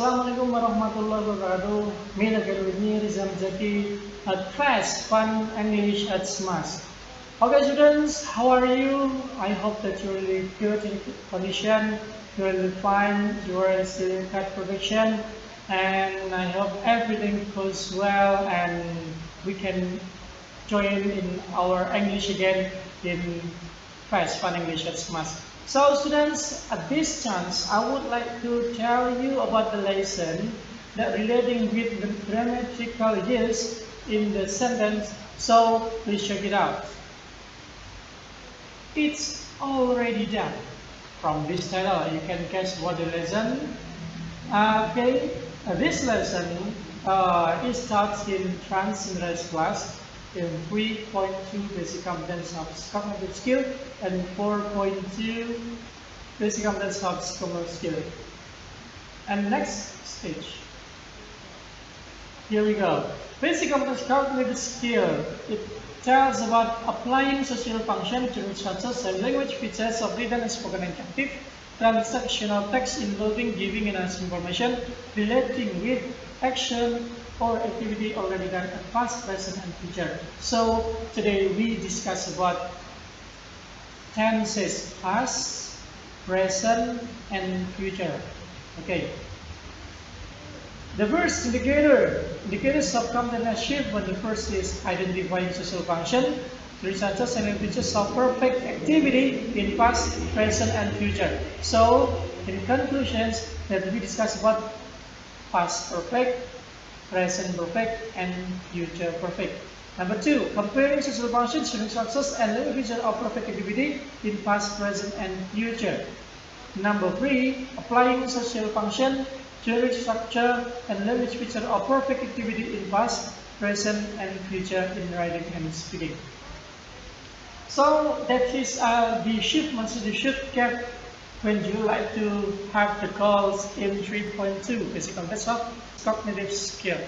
Assalamualaikum warahmatullahi wabarakatuh. Meet again with me, Rizam Zaki at FES'T Fun English at Smash. Okay, students, how are you? I hope that you're really good in condition, you're really fine, you are still in cat protection, and I hope everything goes well and we can join in our English again in FES'T Fun English at Smash. So students, at this chance, I would like to tell you about the lesson that relating with the grammatical use in the sentence. So please check it out. It's already done. From this title, you can guess what the lesson. This lesson it starts in Trans class in 3.2 basic competence of cognitive skill and 4.2 basic competence of commercial skill. And next stage. Here we go. Basic competence cognitive skill. It tells about applying social function to structures and language features of written and spoken encoding, transactional text involving giving and answering information, relating with action or activity already done at past, present, and future. So today we discuss about tenses: past, present, and future. Okay. The first indicators of competence shift. When the first is identifying social function, three such and features of perfect activity in past, present, and future. So in conclusions, that we discuss about past perfect, present perfect, and future perfect. Number 2, comparing social functions, showing success and language feature of perfect activity in past, present, and future. Number 3, applying social function, theory structure, and language feature of perfect activity in past, present, and future in writing and speaking. So that is the shift. Once the shift get when you like to have the calls in 3.2 basic competence of cognitive skill.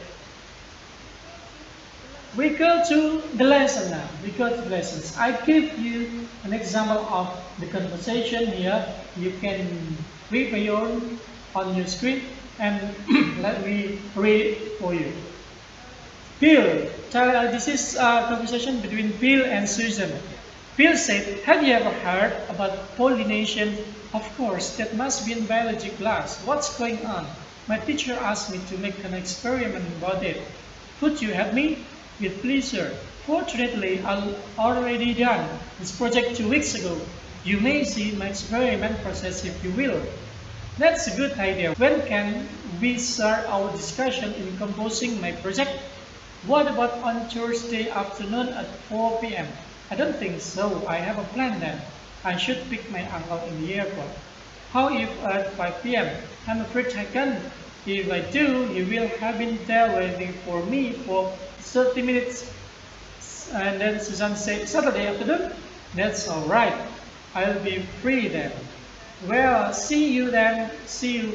We go to the lesson now. We go to the lessons. I give you an example of the conversation here. You can read my own on your screen and let me read it for you. Bill, this is a conversation between Bill and Susan. Bill said, "Have you ever heard about pollination? Of course, that must be in biology class. What's going on? My teacher asked me to make an experiment about it. Could you help me?" "With pleasure. Fortunately, I'm already done this project 2 weeks ago. You may see my experiment process if you will." "That's a good idea. When can we start our discussion in composing my project?" "What about on Thursday afternoon at 4 p.m.? "I don't think so. I have a plan then. I should pick my uncle in the airport." "How if at 5 p.m.? "I'm afraid I can't. If I do, you will have been there waiting for me for 30 minutes. And then Susan said, "Saturday afternoon?" "That's all right. I'll be free then." "Well, see you then. See you."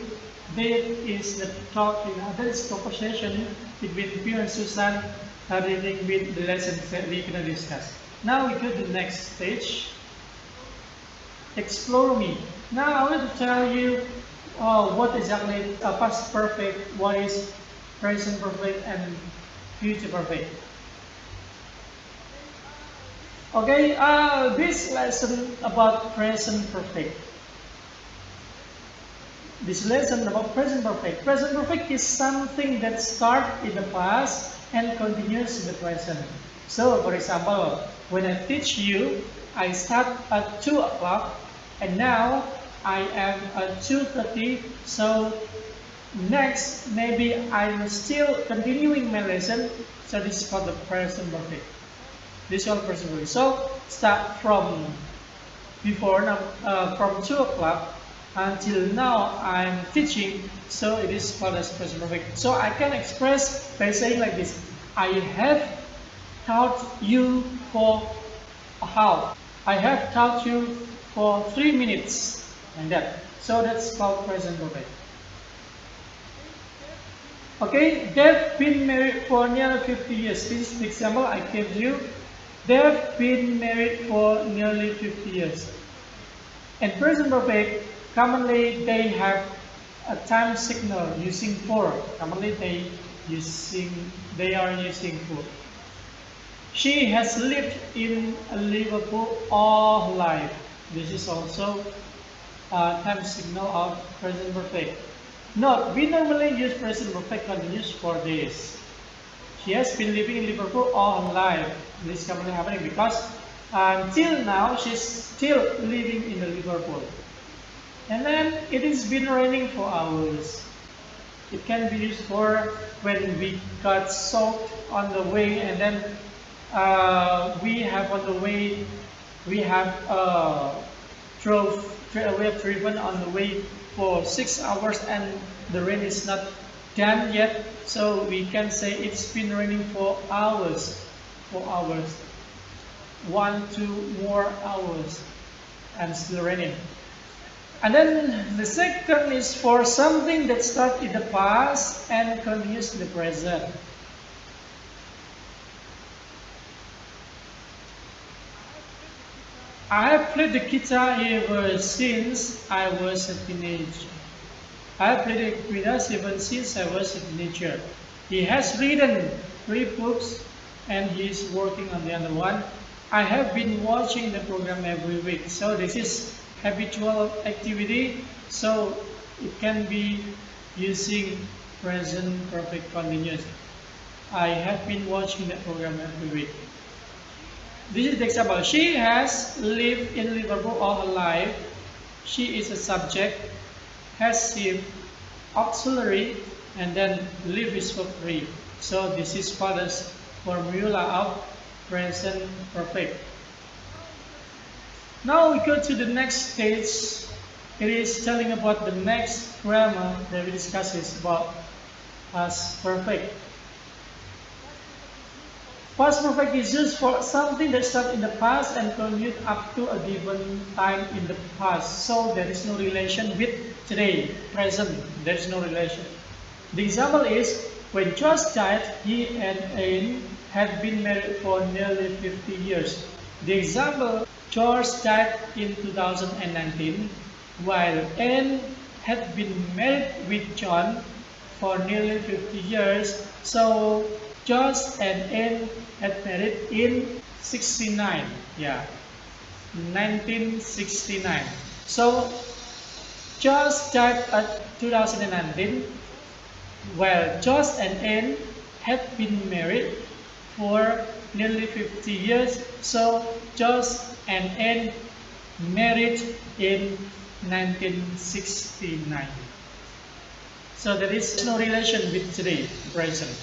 That is the talk in this conversation between Bill and Susan relating with the lessons that we're going to discuss. Now we go to the next stage. Explore me. Now I want to tell you what exactly past perfect, what is present perfect, and future perfect. Okay, this lesson about present perfect. This lesson about present perfect. Present perfect is something that starts in the past and continues in the present. So, for example, when I teach you, I start at 2 o'clock and now I am at 2:30. So next, maybe I'm still continuing my lesson. So this is called the present perfect. This is called present perfect. So start from before now, from 2 o'clock until now I'm teaching. So it is called as present perfect. So I can express by saying like this: I have taught you for a half. I have taught you for 3 minutes, like that. So that's called present perfect. Okay, they've been married for nearly 50 years. This is the example I gave you. They've been married for nearly 50 years. In present perfect, commonly they have a time signal using 4. Normally they are using 4. She has lived in Liverpool all her life. This is also a time signal of present perfect. Note, we normally use present perfect continuous for this. She has been living in Liverpool all her life. This is currently happening because until now she's still living in Liverpool. And then it has been raining for hours. It can be used for when we got soaked on the way, and then we have on the way we have driven on the way for 6 hours and the rain is not done yet, so we can say it's been raining for hours, 1-2 more hours and still raining. And then the second is for something that starts in the past and continues in the present. I have played the guitar ever since I was a teenager. I have played the guitar ever since I was a teenager. He has written 3 books and he is working on the other one. I have been watching the program every week. So this is habitual activity. So it can be using present perfect continuous. I have been watching the program every week. This is the example. She has lived in Liverpool all her life. She is a subject, has received auxiliary, and then live is verb 3. So this is father's formula of present perfect. Now we go to the next stage. It is telling about the next grammar that we discuss is about past perfect. Past perfect is used for something that starts in the past and continues up to a given time in the past. So there is no relation with today, present. There is no relation. The example is when George died, he and Anne had been married for nearly 50 years. The example, George died in 2019, while Anne had been married with John for nearly 50 years. So George and Anne had married in 69. Yeah, 1969. So George died at 2019, while George and Anne had been married for nearly 50 years. So George and Anne married in 1969. So there is no relation with today, present.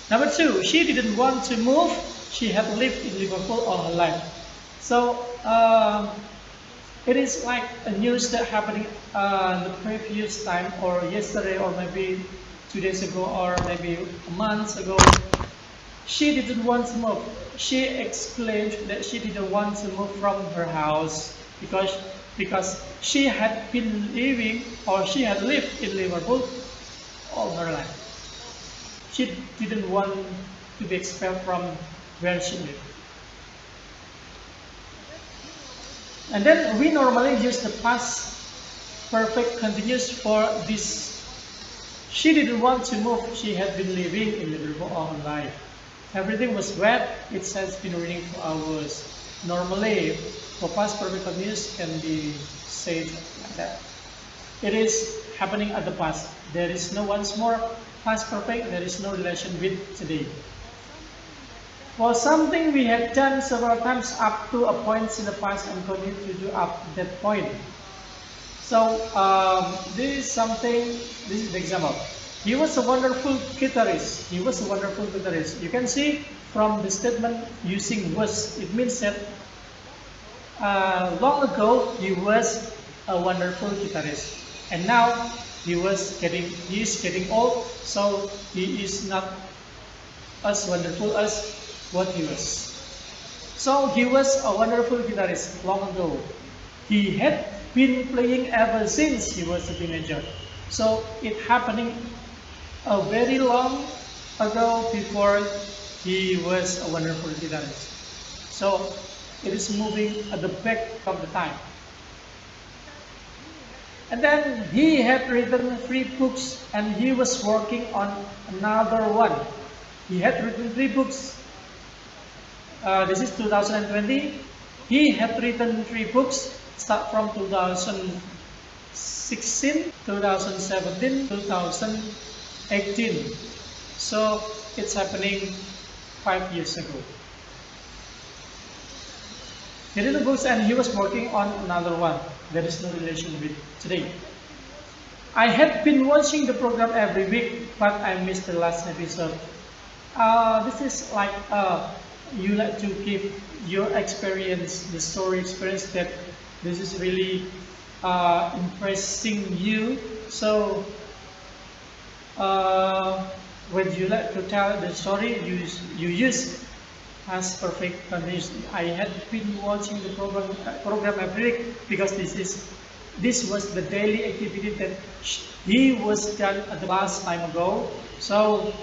Number 2, she didn't want to move. She had lived in Liverpool all her life. So it is like a news that happening the previous time, or yesterday, or maybe 2 days ago, or maybe a month ago. She didn't want to move. She explained that she didn't want to move from her house because she had been living, or she had lived in Liverpool all her life. She didn't want to be expelled from where she lived. And then we normally use the past perfect continuous for this. She didn't want to move. She had been living in Liverpool all her life. Everything was wet. It has been raining for hours. Normally, for past perfect continuous can be said like that. It is happening at the past. There is no once more past perfect. There is no relation with today. For something we had done several times up to a point in the past and continue to do up to that point. So this is something. This is the example. He was a wonderful guitarist. He was a wonderful guitarist. You can see from the statement using was. It means that long ago he was a wonderful guitarist, and now he is getting old, so he is not as wonderful as what he was. So he was a wonderful guitarist long ago. He had been playing ever since he was a teenager. So it happening a very long ago before he was a wonderful guitarist. So it is moving at the back of the time. And then he had written 3 books and he was working on another one. He had written 3 books. This is 2020. He had written 3 books start from 2016, 2017, 2018. So it's happening 5 years ago. He wrote the books and he was working on another one. There is no relation with today. I had been watching the program every week, but I missed the last episode. This is like you like to give your experience, the story experience that this is really impressing you. So when you like to tell the story, you use past perfect continuous. I had been watching the program every week because this was the daily activity that he was done at the last time ago. So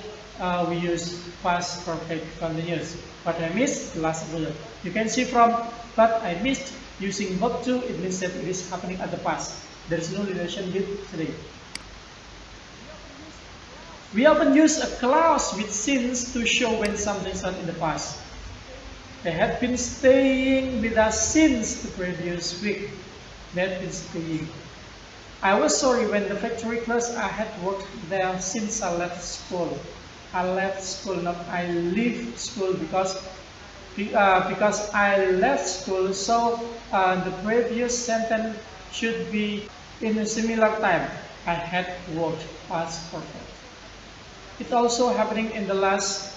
we use past perfect continuous. But I missed the last episode. You can see from but I missed using verb to, it means that it is happening at the past. There is no relation with today. We often use a clause with since to show when something is done in the past. They had been staying with us since the previous week. They had been staying. I was sorry when the factory closed. I had worked there since I left school. I left school, not I leave school because I left school. So the previous sentence should be in a similar time. I had worked past perfect. It's also happening in the last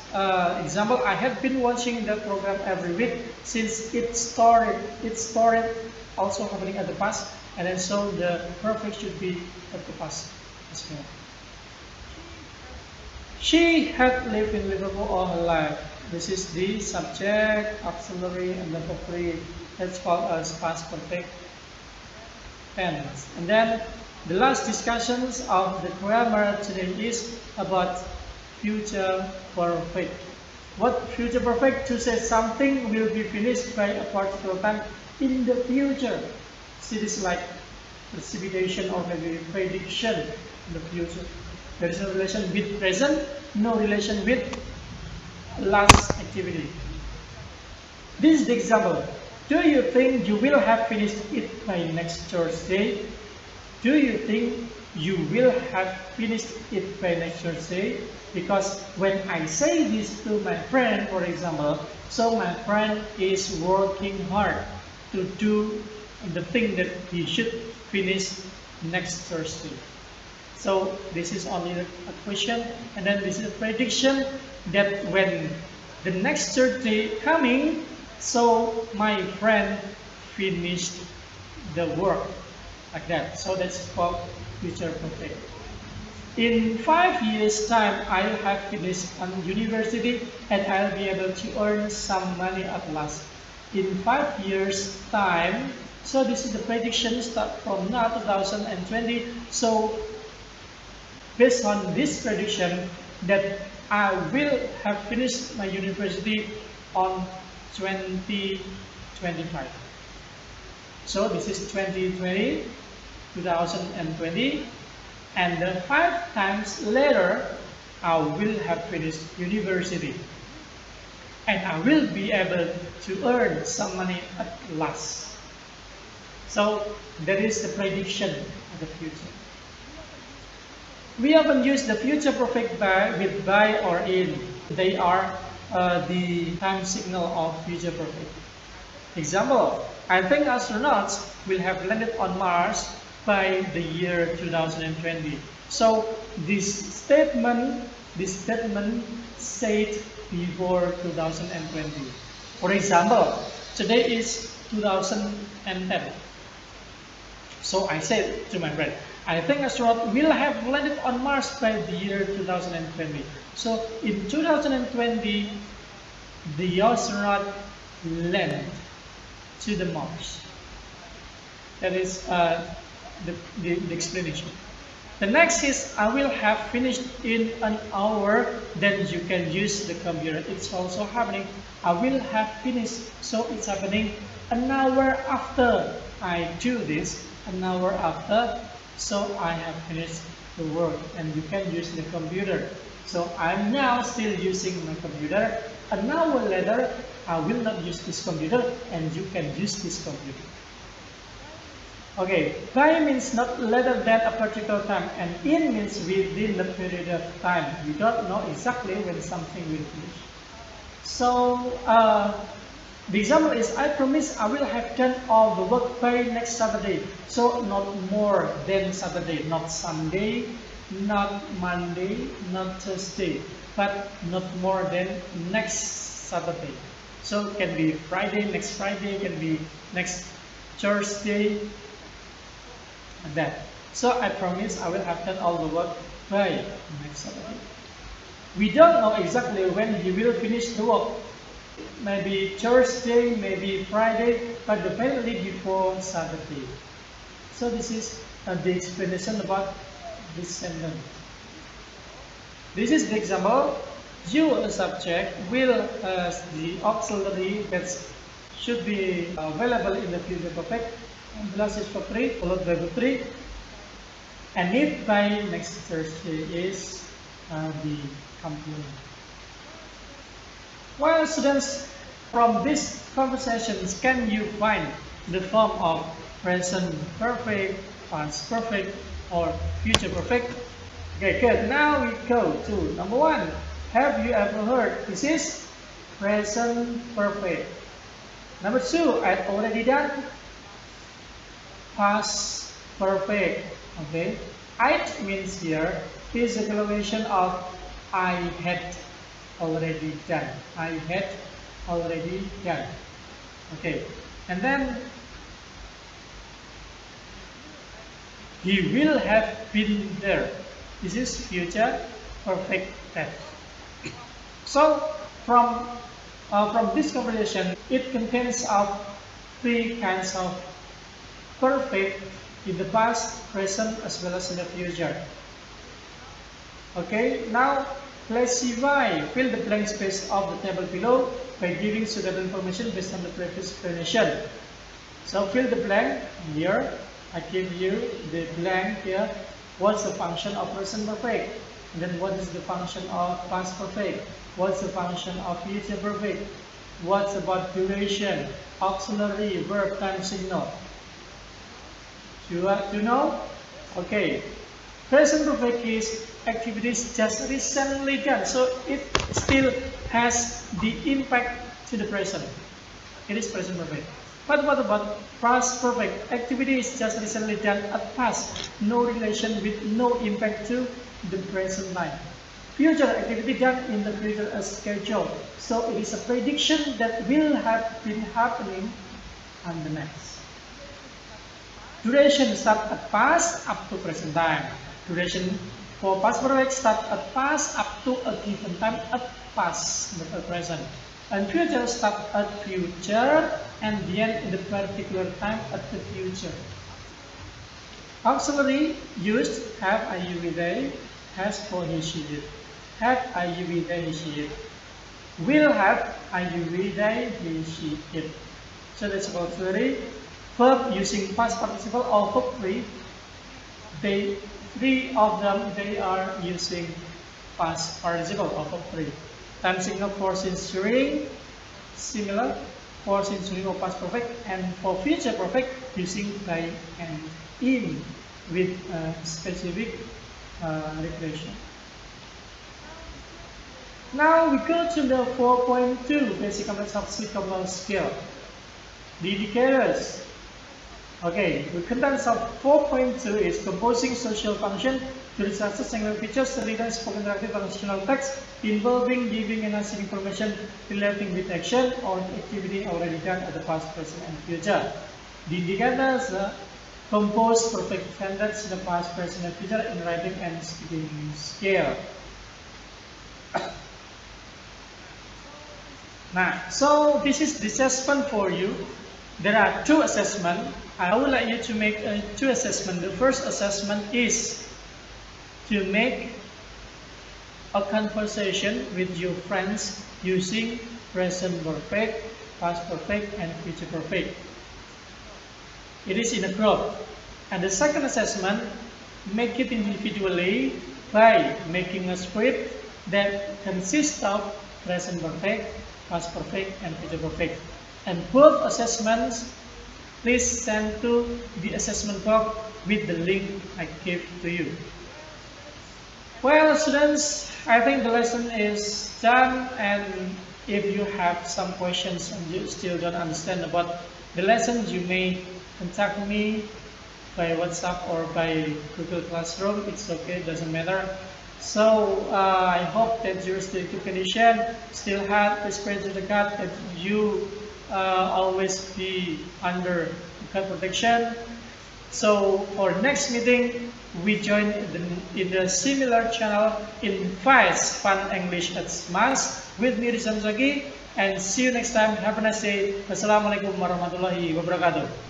example. I have been watching the program every week since it started. It started also happening at the past, and then so the perfect should be at the past as well. She had lived in Liverpool all her life. This is the subject, auxiliary, and the verb 3. That's called as past perfect tense. And then the last discussions of the grammar today is about future perfect. What future perfect? To say something will be finished by a particular time in the future. See, this is like precipitation or maybe prediction in the future. There is no relation with present, no relation with last activity. This is the example. Do you think you will have finished it by next Thursday? Do you think you will have finished it by next Thursday? Because when I say this to my friend, for example, so my friend is working hard to do the thing that he should finish next Thursday. So this is only a question, and then this is a prediction that when the next Thursday coming, so my friend finished the work like that. So that's called future perfect. In 5 years' time, I'll have finished on university and I'll be able to earn some money at last. In 5 years' time, so this is the prediction start from now 2020. So based on this prediction that I will have finished my university on 2025. So this is 2020, 2020, and then 5 times later I will have finished university and I will be able to earn some money at last. So that is the prediction of the future. We often use the future perfect with by or in. They are the time signal of future perfect. Example, I think astronauts will have landed on Mars by the year 2020. So this statement said before 2020. For example, today is 2010. So I said to my friend, I think astronaut will have landed on Mars by the year 2020. So in 2020, the astronaut landed to the Mars. That is the explanation. The next is I will have finished in an hour. Then you can use the computer. It's also happening. I will have finished. So it's happening an hour after I do this. An hour after So I have finished the work, and you can use the computer. So I'm now still using my computer. An hour later, I will not use this computer, and you can use this computer. Okay, by means not later than a particular time, and in means within the period of time. You don't know exactly when something will finish. So the example is, I promise I will have done all the work by next Saturday. So not more than Saturday, not Sunday, not Monday, not Thursday, but not more than next Saturday. So it can be Friday, next Friday, can be next Thursday, like that. So I promise I will have done all the work by next Saturday. We don't know exactly when he will finish the work. Maybe Thursday, maybe Friday, but definitely before Saturday. So this is the explanation about this sentence. This is the example. You, a subject, will as the auxiliary that should be available in the future perfect. Plus is for 3, followed by verb 3. And need by next Thursday is the complement. Well, students, from these conversations, can you find the form of present perfect, past perfect, or future perfect? Okay, good. Now we go to number 1. Have you ever heard this is present perfect? Number 2, I've already done past perfect. Okay, it means here is a correlation of I had already done. I had already done. Okay, and then he will have been there. This is future perfect tense. So from this conversation, it contains of 3 kinds of perfect in the past, present, as well as in the future. Okay, now let's see why. Fill the blank space of the table below by giving suitable information based on the previous explanation. So fill the blank here. I give you the blank here. What's the function of present perfect? And then what is the function of past perfect? What's the function of future perfect? What's about duration, auxiliary, verb, time, signal? You want to know? Okay. Present perfect is activities just recently done, so it still has the impact to the present. It is present perfect. But what about past perfect? Activities just recently done at past, no relation with no impact to the present time. Future activity done in the future as scheduled, so it is a prediction that will have been happening on the next. Duration start at past up to present time. Duration for past perfect start at past up to a given time at past, not at present. And future start at future and the end in the particular time at the future. Auxiliary used have, IU, we, they, has for he, she, it. Have, IU, we, they, he, she, it. Will have, IU, we, they, he, she, it. So that's auxiliary. Verb using past participle or verb 3. They, 3 of them, they are using past participle or verb 3. Time signal for since during, similar for since during or past perfect, and for future perfect using by and in with specific relation. Now we go to the 4.2 basic complex lexical skill. The indicators. Okay, the contents of 4.2 is composing social function to research single features, written, spoken, interactive, functional text involving giving and answering information relating with action or activity already done at the past, present, and future. The indicators compose perfect sentences in the past, present, and future in writing and speaking scale. Now, so this is the assessment for you. There are 2 assessments. I would like you to make 2 assessments. The first assessment is to make a conversation with your friends using present perfect, past perfect, and future perfect. It is in a group. And the second assessment make it individually by making a script that consists of present perfect, past perfect, and future perfect. And both assessments, please send to the assessment box with the link I gave to you. Well, students, I think the lesson is done, and if you have some questions and you still don't understand about the lessons, you may contact me by WhatsApp or by Google Classroom. It's okay, doesn't matter. So I hope that your study condition still have the spread to the gut, that you always be under gut protection. So for next meeting, we join in the similar channel in FES'T Fun English at Mas with me Rizam Zaki, and see you next time. Have a nice day. Wassalamualaikum warahmatullahi wabarakatuh.